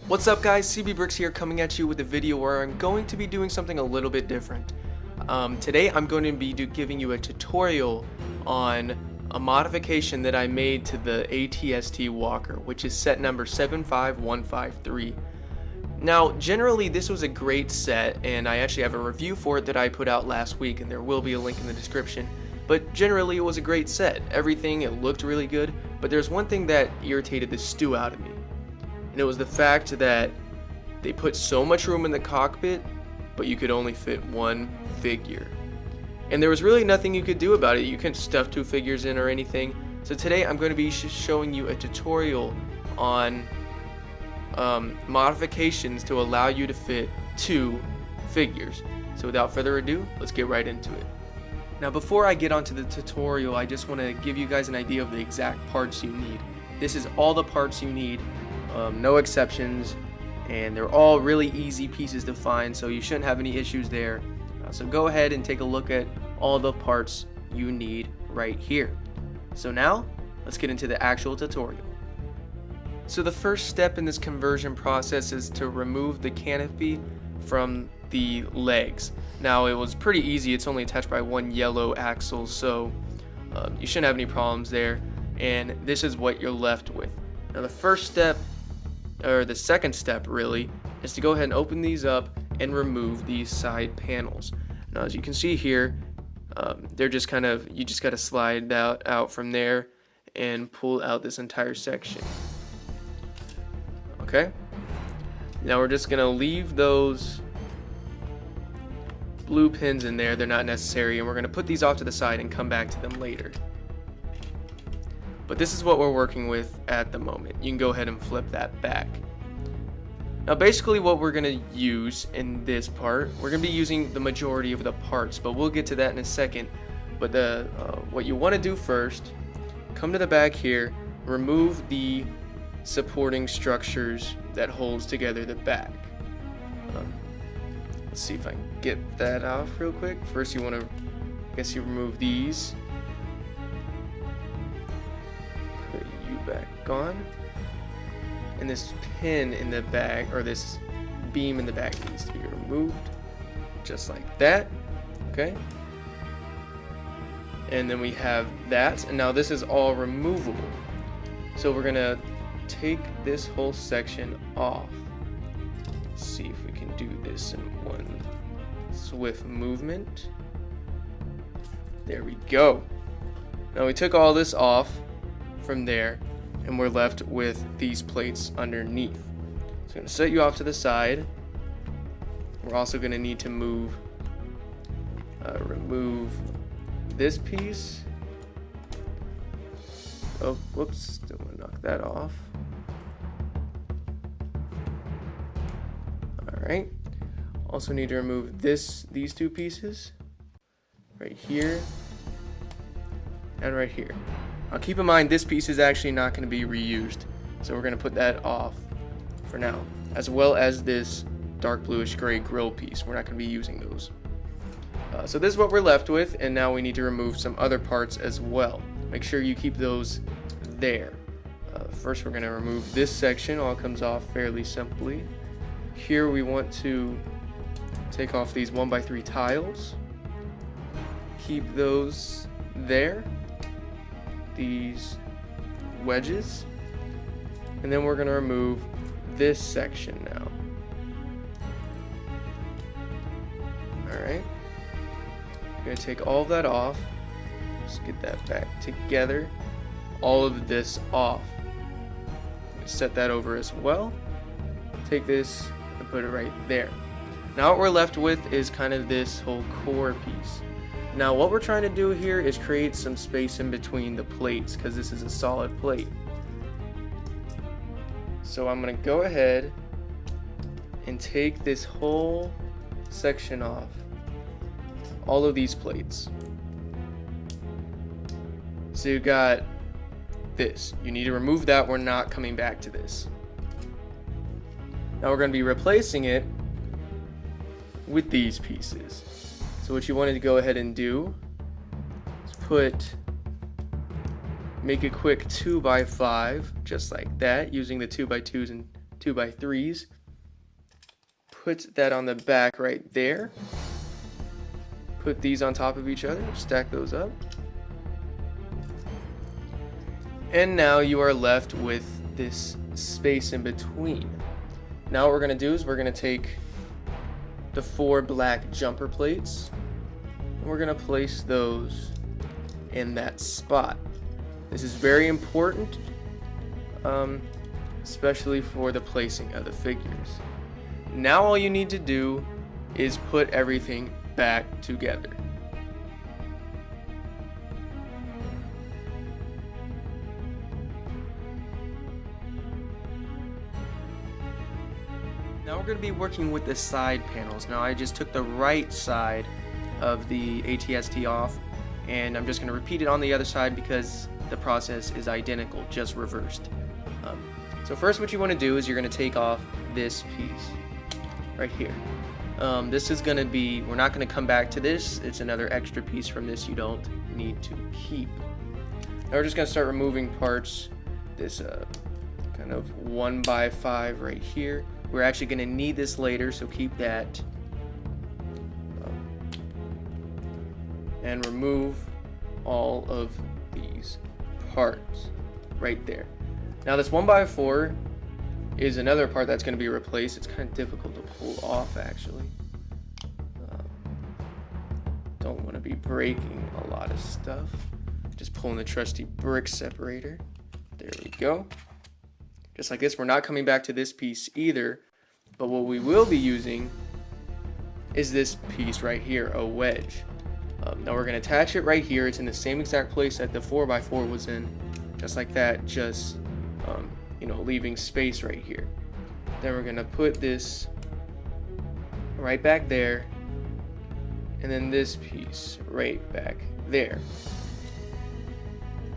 What's up guys, CB Bricks here coming at you with a video where I'm going to be doing something a little bit different. Today I'm going to be giving you a tutorial on a modification that I made to the ATST walker, which is set number 75153. Now generally this was a great set and I actually have a review for it that I put out last week and there will be a link in the description. But generally it was a great set. Everything, it looked really good, but there's one thing that irritated the stew out of me. And it was the fact that they put so much room in the cockpit, but you could only fit one figure. And there was really nothing you could do about it. You couldn't stuff two figures in or anything. So today I'm going to be showing you a tutorial on modifications to allow you to fit two figures. So without further ado, let's get right into it. Now before I get onto the tutorial, I just want to give you guys an idea of the exact parts you need. This is all the parts you need. No exceptions, and they're all really easy pieces to find, so you shouldn't have any issues there. So go ahead and take a look at all the parts you need right here. So now let's get into the actual tutorial. So the first step in this conversion process is to remove the canopy from the legs. Now it was pretty easy, it's only attached by one yellow axle, so you shouldn't have any problems there, and this is what you're left with. Now the first step, or the second step really, is to go ahead and open these up and remove these side panels. Now as you can see here, they're just kind of, you just got to slide out from there and pull out this entire section. Okay, now we're just gonna leave those blue pins in there, they're not necessary, and we're gonna put these off to the side and come back to them later. But this is what we're working with at the moment. You can go ahead and flip that back. Now basically what we're going to use in this part, we're going to be using the majority of the parts, but we'll get to that in a second. But what you want to do first, come to the back here, remove the supporting structures that holds together the back. Let's see if I can get that off real quick. First you want to, I guess you remove these. Back on, and this pin in the back, or this beam in the back, needs to be removed just like that. Okay, and then we have that, and now this is all removable, so we're gonna take this whole section off. Let's see if we can do this in one swift movement. There we go. Now we took all this off from there, and we're left with these plates underneath. So I'm going to set you off to the side. We're also going to need to remove this piece. Oh, whoops, still want to knock that off. Alright, also need to remove these two pieces, right here, and right here. Now keep in mind this piece is actually not going to be reused, so we're going to put that off for now, as well as this dark bluish gray grill piece. We're not going to be using those. So this is what we're left with, and now we need to remove some other parts as well. Make sure you keep those there. First we're going to remove this section. All comes off fairly simply. Here we want to take off these 1x3 tiles. Keep those there. These wedges, and then we're going to remove this section now. Alright, I'm going to take all of that off. Just get that back together. All of this off. Set that over as well. Take this and put it right there. Now what we're left with is kind of this whole core piece. Now what we're trying to do here is create some space in between the plates, because this is a solid plate. So I'm going to go ahead and take this whole section off, all of these plates. So you got this, you need to remove that, we're not coming back to this. Now we're going to be replacing it with these pieces. So what you wanted to go ahead and do is make a quick 2x5 just like that, using the 2x2s and 2x3s. Put that on the back right there. Put these on top of each other, stack those up. And now you are left with this space in between. Now what we're going to do is we're going to take the 4 black jumper plates and we're going to place those in that spot. This is very important, especially for the placing of the figures. Now all you need to do is put everything back together. Now we're going to be working with the side panels. Now I just took the right side of the ATST off, and I'm just going to repeat it on the other side because the process is identical, just reversed. So first what you want to do is you're going to take off this piece right here. This is going to be, we're not going to come back to this. It's another extra piece from this you don't need to keep. Now we're just going to start removing parts. This kind of 1x5 right here. We're actually going to need this later, so keep that. And remove all of these parts right there. Now this 1x4 is another part that's going to be replaced. It's kind of difficult to pull off actually. Don't want to be breaking a lot of stuff. Just pulling the trusty brick separator. There we go. Just like this, we're not coming back to this piece either, but what we will be using is this piece right here, a wedge. Now we're going to attach it right here. It's in the same exact place that the 4x4 was in, just like that, just leaving space right here. Then we're going to put this right back there, and then this piece right back there.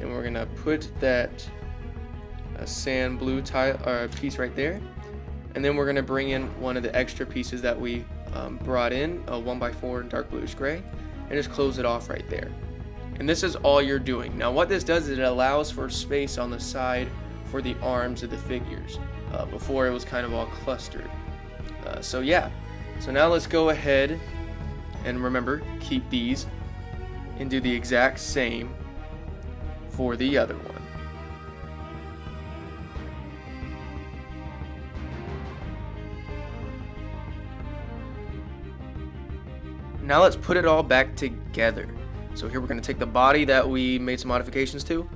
And we're going to put that sand blue tile piece right there, and then we're going to bring in one of the extra pieces that we brought in, a 1x4 dark bluish gray, and just close it off right there. And this is all you're doing. Now what this does is it allows for space on the side for the arms of the figures. Before it was kind of all clustered. So yeah, so now let's go ahead and remember, keep these and do the exact same for the other one. Now let's put it all back together. So here we're going to take the body that we made some modifications to,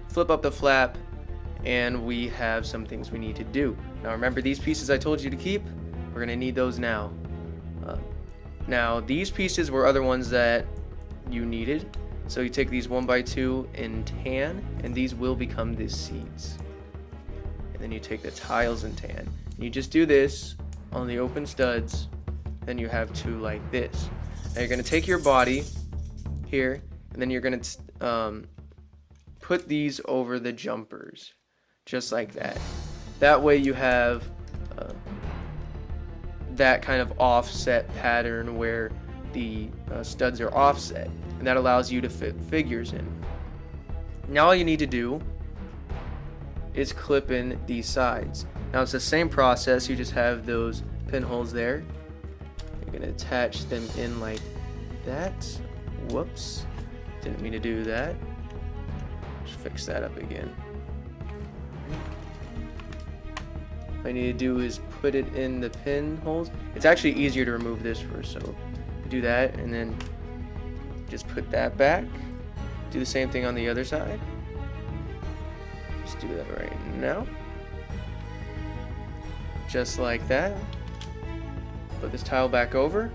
flip up the flap, and we have some things we need to do. Now remember these pieces I told you to keep? We're going to need those now. Now these pieces were other ones that you needed. So you take these 1x2 in tan, and these will become the seats. And then you take the tiles in tan. And you just do this on the open studs. Then you have two like this. Now you're going to take your body here, and then you're going to put these over the jumpers, just like that. That way you have that kind of offset pattern where the studs are offset, and that allows you to fit figures in. Now all you need to do is clip in these sides. Now it's the same process, you just have those pinholes there. You're going to attach them in like that. Whoops, didn't mean to do that. Just fix that up again. All I need to do is put it in the pinholes. It's actually easier to remove this first, so do that and then just put that back. Do the same thing on the other side. Just do that right now. Just like that. Put this tile back over.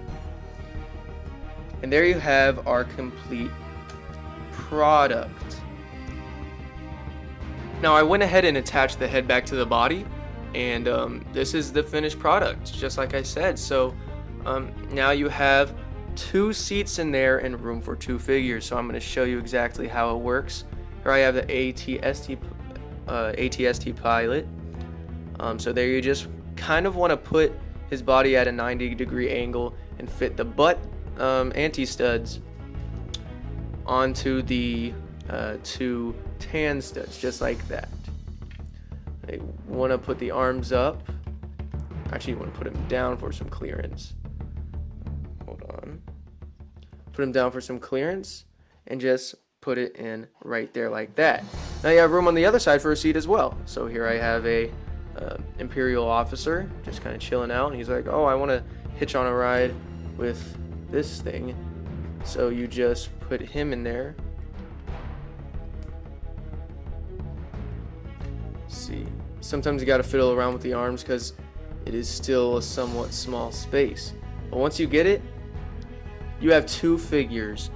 And there you have our complete product. Now I went ahead and attached the head back to the body, and this is the finished product, just like I said. So now you have 2 seats in there and room for 2 figures. So I'm going to show you exactly how it works. Here I have the ATST pilot. So there you just kind of want to put his body at a 90-degree angle and fit the butt anti-studs onto the 2 tan studs, just like that. I want to put the arms up. Actually, you want to put them down for some clearance. Hold on. Put them down for some clearance and just put it in right there like that. Now you have room on the other side for a seat as well. So here I have a Imperial officer just kind of chilling out, and he's like, oh, I want to hitch on a ride with this thing. So you just put him in there. See, sometimes you got to fiddle around with the arms because it is still a somewhat small space. But once you get it, you have 2 figures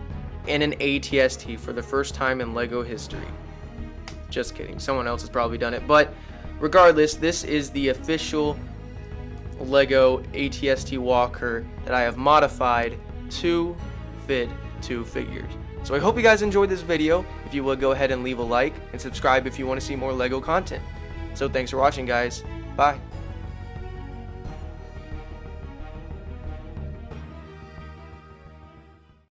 and an ATST for the first time in LEGO history. Just kidding, someone else has probably done it, but regardless, this is the official LEGO ATST walker that I have modified to fit 2 figures. So I hope you guys enjoyed this video. If you would, go ahead and leave a like and subscribe if you want to see more LEGO content. So thanks for watching, guys. Bye.